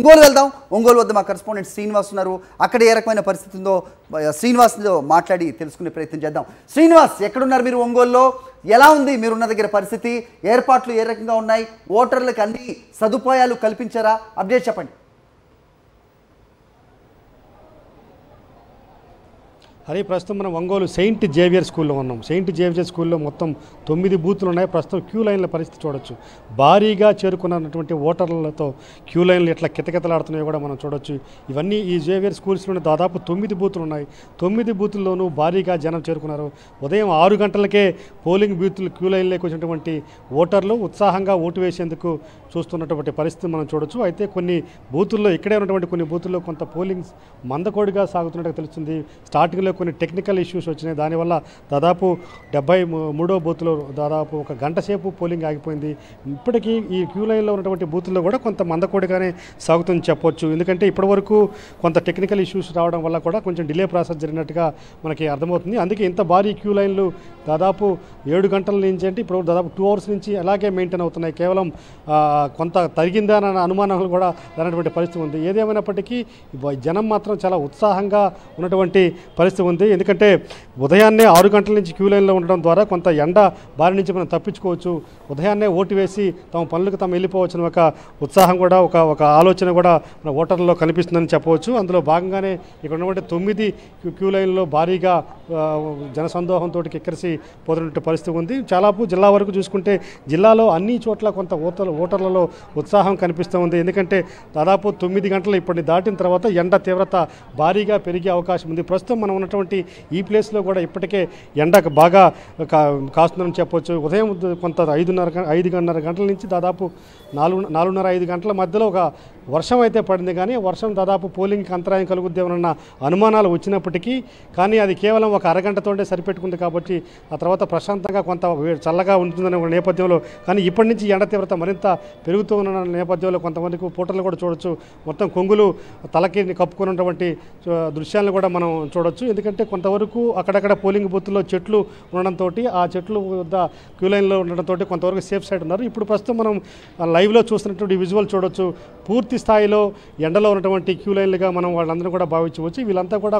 ఒంగోలు వెళ్దాం. ఒంగోలు వద్ద మా కరెస్పాండెంట్ శ్రీనివాస్ ఉన్నారు. అక్కడ ఏ రకమైన పరిస్థితి ఉందో శ్రీనివాస్తో మాట్లాడి తెలుసుకునే ప్రయత్నం చేద్దాం. శ్రీనివాస్, ఎక్కడున్నారు మీరు? ఒంగోలులో ఎలా ఉంది మీరున్న దగ్గర పరిస్థితి? ఏర్పాట్లు ఏ రకంగా ఉన్నాయి? ఓటర్లకు అన్ని సదుపాయాలు కల్పించారా? అప్డేట్ చెప్పండి. అదే ప్రస్తుతం మనం ఒంగోలు సెయింట్ జేవియర్ స్కూల్లో ఉన్నాం. సెయింట్ జేవియర్ స్కూల్లో మొత్తం 9 బూతులు ఉన్నాయి. ప్రస్తుతం క్యూ లైన్ల పరిస్థితి చూడొచ్చు. భారీగా చేరుకున్నటువంటి ఓటర్లతో క్యూ లైన్లు ఎట్లా కితకితలాడుతున్నాయో కూడా మనం చూడొచ్చు. ఇవన్నీ ఈ జేవియర్ స్కూల్స్లోనే దాదాపు 9 బూతులు ఉన్నాయి. 9 బూతుల్లోనూ భారీగా జనం చేరుకున్నారు. ఉదయం 6 గంటలకే పోలింగ్ బూతులు క్యూ లైన్లోకి వచ్చినటువంటి ఓటర్లు ఉత్సాహంగా ఓటు వేసేందుకు చూస్తున్నటువంటి పరిస్థితి మనం చూడొచ్చు. అయితే కొన్ని బూతుల్లో, ఇక్కడే ఉన్నటువంటి కొన్ని బూతుల్లో కొంత పోలింగ్ మందకోడిగా సాగుతున్నట్టుగా తెలుస్తుంది. స్టార్టింగ్లో కొన్ని టెక్నికల్ ఇష్యూస్ వచ్చినాయి. దానివల్ల దాదాపు 73వ బూత్లో దాదాపు ఒక గంట సేపు పోలింగ్ ఆగిపోయింది. ఇప్పటికీ ఈ క్యూ లైన్లో ఉన్నటువంటి బూతుల్లో కూడా కొంత మందకోడిగానే సాగుతుందని చెప్పొచ్చు. ఎందుకంటే ఇప్పటివరకు కొంత టెక్నికల్ ఇష్యూస్ రావడం వల్ల కూడా కొంచెం డిలే ప్రాసెస్ జరిగినట్టుగా మనకి అర్థమవుతుంది. అందుకే ఇంత భారీ క్యూ లైన్లు దాదాపు 7 గంటల నుంచి అంటే ఇప్పుడు దాదాపు 2 అవర్స్ నుంచి అలాగే మెయింటైన్ అవుతున్నాయి. కేవలం కొంత తరిగిందా అన్న అనుమానాలు కూడా రానటువంటి పరిస్థితి ఉంది. ఏదేమైనప్పటికీ జనం మాత్రం చాలా ఉత్సాహంగా ఉన్నటువంటి పరిస్థితి ఉంది. ఎందుకంటే ఉదయాన్నే 6 గంటల నుంచి క్యూ లైన్లో ఉండడం ద్వారా కొంత ఎండ బారి నుంచి మనం తప్పించుకోవచ్చు. ఉదయాన్నే ఓటు వేసి తమ పనులకు తాము వెళ్ళిపోవచ్చిన ఒక ఉత్సాహం కూడా ఒక ఆలోచన కూడా మన ఓటర్లలో కనిపిస్తుందని చెప్పవచ్చు. అందులో భాగంగానే ఇక్కడ ఉన్నటువంటి 9 క్యూ లైన్లో భారీగా జనసందోహంతో కిక్కరిసి పోతున్నటువంటి పరిస్థితి ఉంది. చాలాపు జిల్లా వరకు చూసుకుంటే జిల్లాలో అన్ని చోట్ల కొంత ఓటర్లలో ఉత్సాహం కనిపిస్తూ ఉంది. ఎందుకంటే దాదాపు 9 గంటలు ఇప్పటిని దాటిన తర్వాత ఎండ తీవ్రత భారీగా పెరిగే అవకాశం ఉంది. ప్రస్తుతం మనం ఉన్నటువంటి ఈ ప్లేస్లో కూడా ఇప్పటికే ఎండ బాగా కాస్తుందని చెప్పవచ్చు. ఉదయం కొంత 5:30 గంటల నుంచి దాదాపు 4:30-5 గంటల మధ్యలో ఒక వర్షం అయితే పడింది. కానీ వర్షం దాదాపు పోలింగ్కి అంతరాయం కలుగుద్దేమన్న అనుమానాలు వచ్చినప్పటికీ కానీ అది కేవలం ఒక అరగంటతోనే సరిపెట్టుకుంది. కాబట్టి ఆ తర్వాత ప్రశాంతంగా కొంత చల్లగా ఉంటుందనే ఒక నేపథ్యంలో కానీ ఇప్పటి నుంచి ఎండ తీవ్రత మరింత పెరుగుతూ ఉన్న నేపథ్యంలో కొంతమందికి పూటలు కూడా చూడొచ్చు. మొత్తం కొంగులు తలకి కప్పుకున్నటువంటి దృశ్యాలను కూడా మనం చూడొచ్చు. ఎందుకంటే కొంతవరకు అక్కడక్కడ పోలింగ్ బూత్లో చెట్లు ఉండడంతో ఆ చెట్లు వద్ద క్యూ లైన్లో ఉండడంతో కొంతవరకు సేఫ్ సైడ్ ఉన్నారు. ఇప్పుడు ప్రస్తుతం మనం లైవ్లో చూస్తున్నటువంటి విజువల్ చూడొచ్చు. పూర్తి స్థాయిలో ఎండలో ఉన్నటువంటి క్యూ లైన్లుగా మనం వాళ్ళందరూ కూడా భావించవచ్చు. వీళ్ళంతా కూడా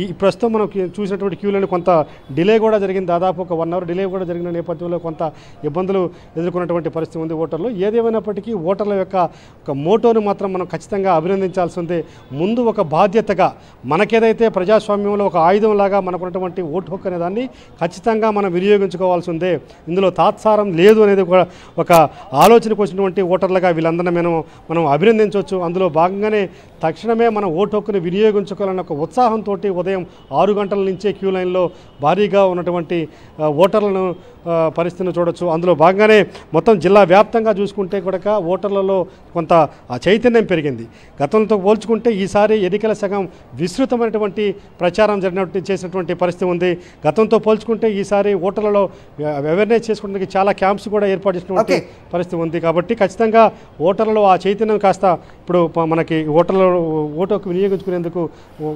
ఈ ప్రస్తుతం మనం చూసినటువంటి క్యూ లైన్ కొంత డిలే కూడా జరిగింది. దాదాపు ఒక 1 అవర్ డిలే కూడా జరిగిన నేపథ్యంలో కొంత ఇబ్బందులు ఎదుర్కొన్నటువంటి పరిస్థితి ఉంది ఓటర్లు. ఏదేమైనప్పటికీ ఓటర్ల యొక్క ఒక మోటోను మాత్రం మనం ఖచ్చితంగా అభినందించాల్సి ఉంది. ముందు ఒక బాధ్యతగా మనకేదైతే ప్రజాస్వామ్యంలో ఒక ఆయుధంలాగా మనకున్నటువంటి ఓటు హక్కు అనే దాన్ని ఖచ్చితంగా మనం వినియోగించుకోవాల్సి ఉంది. ఇందులో తాత్సారం లేదు అనేది కూడా ఒక ఆలోచనకు వచ్చినటువంటి ఓటర్లుగా వీళ్ళందరినీ మనం అభినందించవచ్చు. అందులో భాగంగానే తక్షణమే మన ఓటు హక్కుని వినియోగించుకోవాలన్న ఒక ఉత్సాహంతో ఉదయం 6 గంటల నుంచే క్యూ లైన్లో భారీగా ఉన్నటువంటి ఓటర్లను పరిస్థితిని చూడొచ్చు. అందులో భాగంగానే మొత్తం జిల్లా వ్యాప్తంగా చూసుకుంటే కూడా ఓటర్లలో కొంత చైతన్యం పెరిగింది. గతంతో పోల్చుకుంటే ఈసారి ఎన్నికల సగం విస్తృతమైనటువంటి ప్రచారం చేసినటువంటి పరిస్థితి ఉంది. గతంతో పోల్చుకుంటే ఈసారి ఓటర్లలో అవేర్నెస్ చేసుకోవడానికి చాలా క్యాంప్స్ కూడా ఏర్పాటు చేసినటువంటి పరిస్థితి ఉంది. కాబట్టి ఖచ్చితంగా ఓటర్లలో ఆ చైతన్యం కాస్త ఇప్పుడు మనకి ఓటు హక్కు వినియోగించుకునేందుకు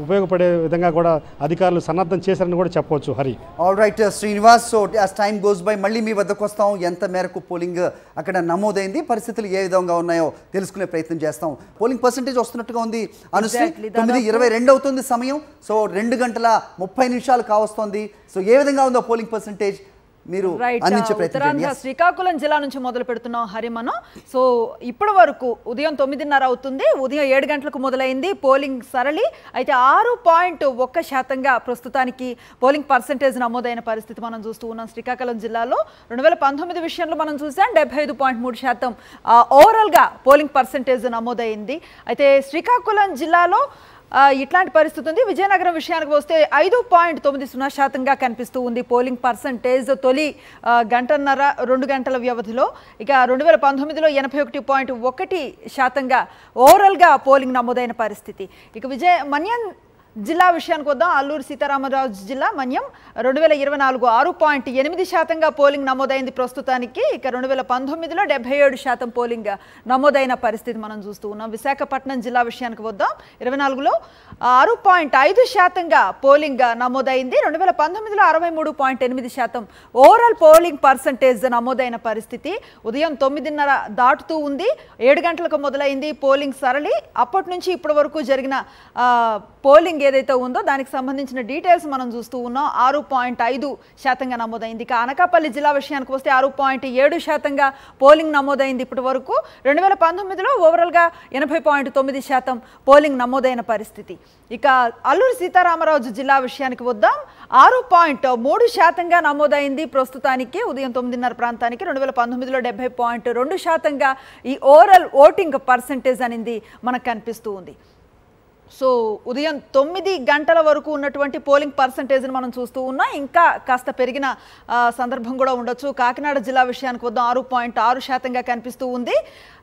ఉపయోగపడే విధంగా కూడా అధికారులు సన్నద్ధం చేశారని కూడా చెప్పవచ్చు. Hari, all right Srinivas. So as time goes by మళ్ళీ మీ వద్దకు వస్తాం. ఎంత మేరకు పోలింగ్ అక్కడ నమోదైంది, పరిస్థితులు ఏ విధంగా ఉన్నాయో తెలుసుకునే ప్రయత్నం చేస్తాం. పోలింగ్ పర్సెంటేజ్ వస్తున్నట్టుగా ఉంది. అనుశ్రీ, 9:22 అవుతుంది సమయం. సో 2 గంటల 30 నిమిషాలు కావస్తోంది. సో ఏ విధంగా ఉందో పోలింగ్ పర్సెంటేజ్ మీరు అందించే ప్రయత్నం. శ్రీకాకుళం జిల్లా నుంచి మొదలు పెడుతున్నాం హరిమను. సో ఇప్పటి వరకు ఉదయం 9:30 అవుతుంది. ఉదయం 7 గంటలకు మొదలైంది పోలింగ్ సరళి. అయితే 6.1% ప్రస్తుతానికి పోలింగ్ పర్సెంటేజ్ నమోదైన పరిస్థితి మనం చూస్తూ ఉన్నాం. శ్రీకాకుళం జిల్లాలో 2019 విషయంలో మనం చూసాం 75.3% ఓవరాల్గా పోలింగ్ పర్సెంటేజ్ నమోదైంది. అయితే శ్రీకాకుళం జిల్లాలో ఇట్లాంటి పరిస్థితి ఉంది. విజయనగరం విషయానికి వస్తే 5.90% కనిపిస్తూ ఉంది పోలింగ్ పర్సంటేజ్ తొలి గంటన్నర 2 గంటల వ్యవధిలో. ఇక 2019లో 81.1% ఓవరాల్గా పోలింగ్ నమోదైన పరిస్థితి. ఇక మన్యం జిల్లా విషయానికి వద్దాం. అల్లూరు సీతారామరాజు జిల్లా మన్యం 2024 6.8% పోలింగ్ నమోదైంది ప్రస్తుతానికి. ఇక 2019లో 77% పోలింగ్ నమోదైన పరిస్థితి మనం చూస్తూ ఉన్నాం. విశాఖపట్నం జిల్లా విషయానికి వద్దాం. 24లో 6.5% పోలింగ్ నమోదైంది. 2019లో 63.8% ఓవరాల్ పోలింగ్ పర్సంటేజ్ నమోదైన పరిస్థితి. ఉదయం 9:30 దాటుతూ ఉంది. 7 గంటలకు మొదలైంది పోలింగ్ సరళి. అప్పటి నుంచి ఇప్పటి వరకు జరిగిన పోలింగ్ ఏదైతే ఉందో దానికి సంబంధించిన డీటెయిల్స్ మనం చూస్తూ ఉన్నాం. 6.5% నమోదైంది. ఇక అనకాపల్లి జిల్లా విషయానికి వస్తే 6.7% పోలింగ్ నమోదైంది ఇప్పటి వరకు. 2019లో ఓవరాల్గా 80.9% పోలింగ్ నమోదైన పరిస్థితి. ఇక అల్లూరు సీతారామరాజు జిల్లా విషయానికి వద్దాం. 6.3% నమోదైంది ప్రస్తుతానికి ఉదయం 9:30 ప్రాంతానికి. 2019లో 70.2% ఈ ఓవరాల్ ఓటింగ్ పర్సంటేజ్ అనేది మనకు కనిపిస్తూ ఉంది. సో ఉదయం 9 గంటల వరకు ఉన్నటువంటి పోలింగ్ పర్సంటేజ్ని మనం చూస్తూ ఉన్నాం. ఇంకా కాస్త పెరిగిన సందర్భం కూడా ఉండొచ్చు. కాకినాడ జిల్లా విషయానికి వద్దాం. 6.6% కనిపిస్తూ ఉంది.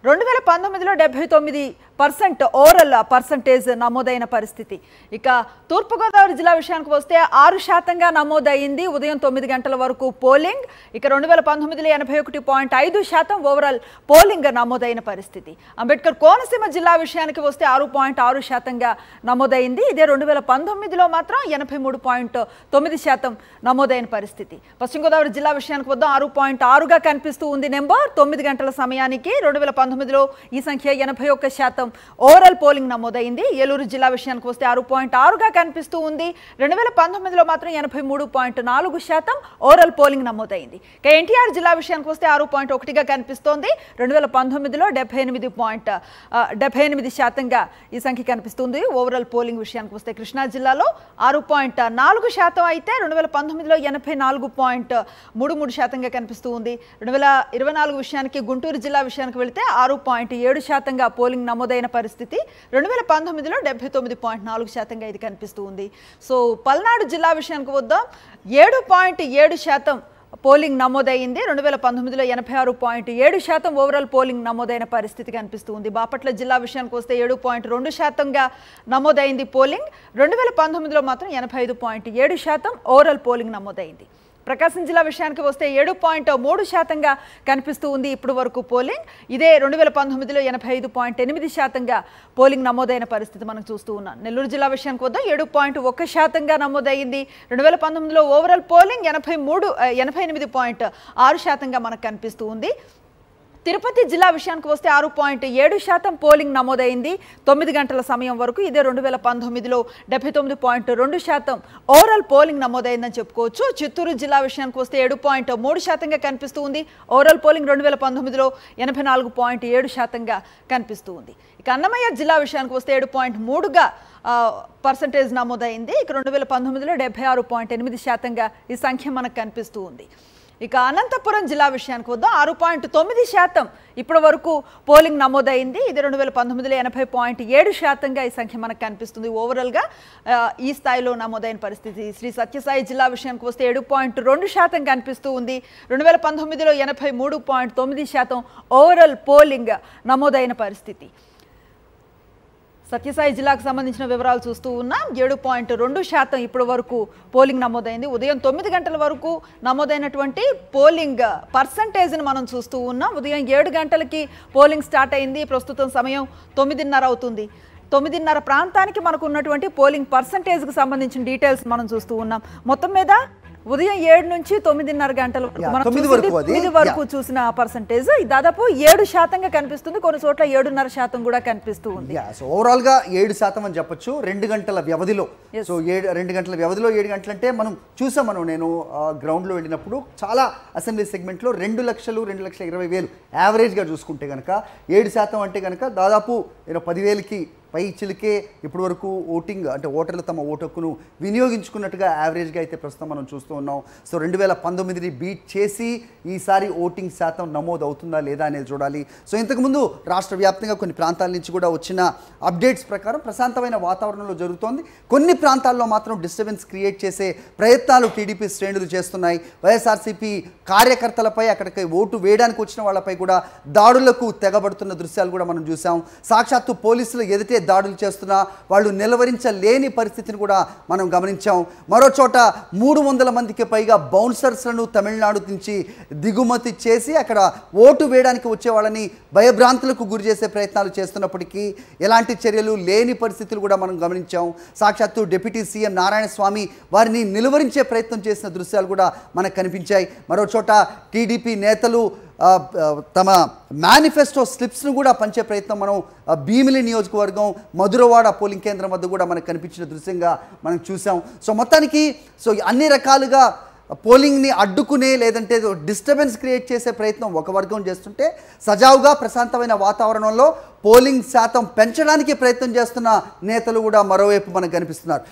2019లో 79% ఓవరాల్ పర్సంటేజ్ నమోదైన పరిస్థితి. ఇక తూర్పుగోదావరి జిల్లా విషయానికి వస్తే 6% నమోదైంది ఉదయం 9 గంటల వరకు పోలింగ్. ఇక 2019లో 81.5% ఓవరాల్ పోలింగ్ నమోదైన పరిస్థితి. అంబేద్కర్ కోనసీమ జిల్లా విషయానికి వస్తే 6.6% నమోదైంది. ఇదే 2019లో మాత్రం 83.9% నమోదైన పరిస్థితి. పశ్చిమ గోదావరి జిల్లా విషయానికి వద్దాం. 6.6గా కనిపిస్తూ ఉంది నెంబర్ 9 గంటల సమయానికి. 2019లో ఈ సంఖ్య 81% ఓవరాల్ పోలింగ్ నమోదైంది. ఏలూరు జిల్లా విషయానికి వస్తే 6.6గా కనిపిస్తూ ఉంది. 2019లో మాత్రం 83.4% ఓవరాల్ పోలింగ్ నమోదైంది. ఇక ఎన్టీఆర్ జిల్లా విషయానికి వస్తే 6.1గా కనిపిస్తోంది. 2019లో 78%గా ఈ సంఖ్య కనిపిస్తుంది. ఓవరాల్ పోలింగ్ విషయానికి వస్తే కృష్ణా జిల్లాలో 6.4% అయితే 2019లో 84.33%గా కనిపిస్తూ ఉంది. 2024 విషయానికి గుంటూరు జిల్లా విషయానికి వెళితే 6.7%గా పోలింగ్ నమోదైన పరిస్థితి. 2019లో 79.4%గా ఇది కనిపిస్తూ ఉంది. సో పల్నాడు జిల్లా విషయానికి వద్దాం. 7.7% పోలింగ్ నమోదైంది. 2019లో 86.7% ఓవరాల్ పోలింగ్ నమోదైన పరిస్థితి కనిపిస్తూ ఉంది. బాపట్ల జిల్లా విషయానికి వస్తే 7.2%గా నమోదైంది పోలింగ్. 2019లో మాత్రం 85.7% ఓవరాల్ పోలింగ్ నమోదైంది. ప్రకాశం జిల్లా విషయానికి వస్తే 7.3%గా కనిపిస్తూ ఉంది ఇప్పుడు వరకు పోలింగ్. ఇదే 2019లో 85.8%గా పోలింగ్ నమోదైన పరిస్థితి మనం చూస్తూ ఉన్నాం. నెల్లూరు జిల్లా విషయానికి వద్దాం. 7.1%గా నమోదైంది. 2019లో ఓవరాల్ పోలింగ్ 88.6%గా మనకు కనిపిస్తూ ఉంది. తిరుపతి జిల్లా విషయానికి వస్తే 6.7% పోలింగ్ నమోదైంది 9 గంటల సమయం వరకు. ఇదే 2019లో 79.2% ఓవరాల్ పోలింగ్ నమోదైందని చెప్పుకోవచ్చు. చిత్తూరు జిల్లా విషయానికి వస్తే 7.3%గా కనిపిస్తూ ఉంది. ఓవరాల్ పోలింగ్ 2019లో 84.7%గా కనిపిస్తూ ఉంది. ఇక అన్నమయ్య జిల్లా విషయానికి వస్తే 7.3%గా పర్సంటేజ్ నమోదైంది. ఇక 2019లో 76.8%గా ఈ సంఖ్య మనకు కనిపిస్తూ ఉంది. ఇక అనంతపురం జిల్లా విషయానికి వద్దాం. 6.9% ఇప్పటి వరకు పోలింగ్ నమోదైంది. ఇది 2019లో 80.7%గా ఈ సంఖ్య మనకు కనిపిస్తుంది. ఓవరాల్గా ఈ స్థాయిలో నమోదైన పరిస్థితి. శ్రీ సత్యసాయి జిల్లా విషయానికి వస్తే 7.2% కనిపిస్తూ ఉంది. 2019లో 83.9% ఓవరాల్ పోలింగ్ నమోదైన పరిస్థితి. సత్యసాయి జిల్లాకు సంబంధించిన వివరాలు చూస్తూ ఉన్నాం. 7.2% ఇప్పటి వరకు పోలింగ్ నమోదైంది. ఉదయం 9 గంటల వరకు నమోదైనటువంటి పోలింగ్ పర్సంటేజ్ని మనం చూస్తూ ఉన్నాం. ఉదయం 7 గంటలకి పోలింగ్ స్టార్ట్ అయింది. ప్రస్తుతం సమయం 9:30 అవుతుంది. 9:30 ప్రాంతానికి మనకు ఉన్నటువంటి పోలింగ్ పర్సంటేజ్కి సంబంధించిన డీటెయిల్స్ మనం చూస్తూ ఉన్నాం. మొత్తం మీద ఉదయం 7 నుంచి 9:30 గంటల వరకు చూసిన పర్సంటేజ్ దాదాపు 7%గా కనిపిస్తుంది. కొన్ని చోట్ల 7.5% కూడా కనిపిస్తూ ఉంది. ఓవరాల్ గా 7% అని చెప్పొచ్చు 2 గంటల వ్యవధిలో. సో 2 గంటల వ్యవధిలో 7 గంటలు అంటే మనం చూసాం. నేను గ్రౌండ్ లో వెళ్ళినప్పుడు చాలా అసెంబ్లీ సెగ్మెంట్ లో 2,20,000 యావరేజ్ గా చూసుకుంటే కనుక 7% అంటే కనుక దాదాపు 10,000కి పై చిలికే ఇప్పటి వరకు ఓటింగ్ అంటే ఓటర్లు తమ ఓటు హక్కును వినియోగించుకున్నట్టుగా యావరేజ్గా అయితే ప్రస్తుతం మనం చూస్తూ ఉన్నాం. సో 2019ని బీట్ చేసి ఈసారి ఓటింగ్ శాతం నమోదు అవుతుందా లేదా అనేది చూడాలి. సో ఇంతకుముందు రాష్ట్ర వ్యాప్తంగా కొన్ని ప్రాంతాల నుంచి కూడా వచ్చిన అప్డేట్స్ ప్రకారం ప్రశాంతమైన వాతావరణంలో జరుగుతోంది. కొన్ని ప్రాంతాల్లో మాత్రం డిస్టర్బెన్స్ క్రియేట్ చేసే ప్రయత్నాలు టీడీపీ శ్రేణులు చేస్తున్నాయి. వైఎస్ఆర్సీపీ కార్యకర్తలపై అక్కడికి ఓటు వేయడానికి వచ్చిన వాళ్ళపై కూడా దాడులకు తెగబడుతున్న దృశ్యాలు కూడా మనం చూసాం. సాక్షాత్తు పోలీసులు ఎదుటే దాడులు చేస్తున్నా వాళ్ళు నిలవరించలేని పరిస్థితిని కూడా మనం గమనించాం. మరో చోట 300 మందికి పైగా బౌన్సర్స్లను తమిళనాడు నుంచి దిగుమతి చేసి అక్కడ ఓటు వేయడానికి వచ్చే వాళ్ళని భయభ్రాంతులకు గురి చేసే ప్రయత్నాలు చేస్తున్నప్పటికీ ఎలాంటి చర్యలు లేని పరిస్థితులు కూడా మనం గమనించాం. సాక్షాత్తు డిప్యూటీ సీఎం నారాయణ స్వామి వారిని నిలువరించే ప్రయత్నం చేసిన దృశ్యాలు కూడా మనకు కనిపించాయి. మరో చోట టీడీపీ నేతలు తమ మేనిఫెస్టో స్లిప్స్ను కూడా పంచే ప్రయత్నం మనం భీమిలి నియోజకవర్గం మధురవాడ పోలింగ్ కేంద్రం వద్ద కూడా మనకు కనిపించిన దృశ్యంగా మనం చూసాం. సో మొత్తానికి అన్ని రకాలుగా పోలింగ్ని అడ్డుకునే లేదంటే డిస్టర్బెన్స్ క్రియేట్ చేసే ప్రయత్నం ఒక వర్గం చేస్తుంటే సజావుగా ప్రశాంతమైన వాతావరణంలో పోలింగ్ శాతం పెంచడానికి ప్రయత్నం చేస్తున్న నేతలు కూడా మరోవైపు మనకు కనిపిస్తున్నారు.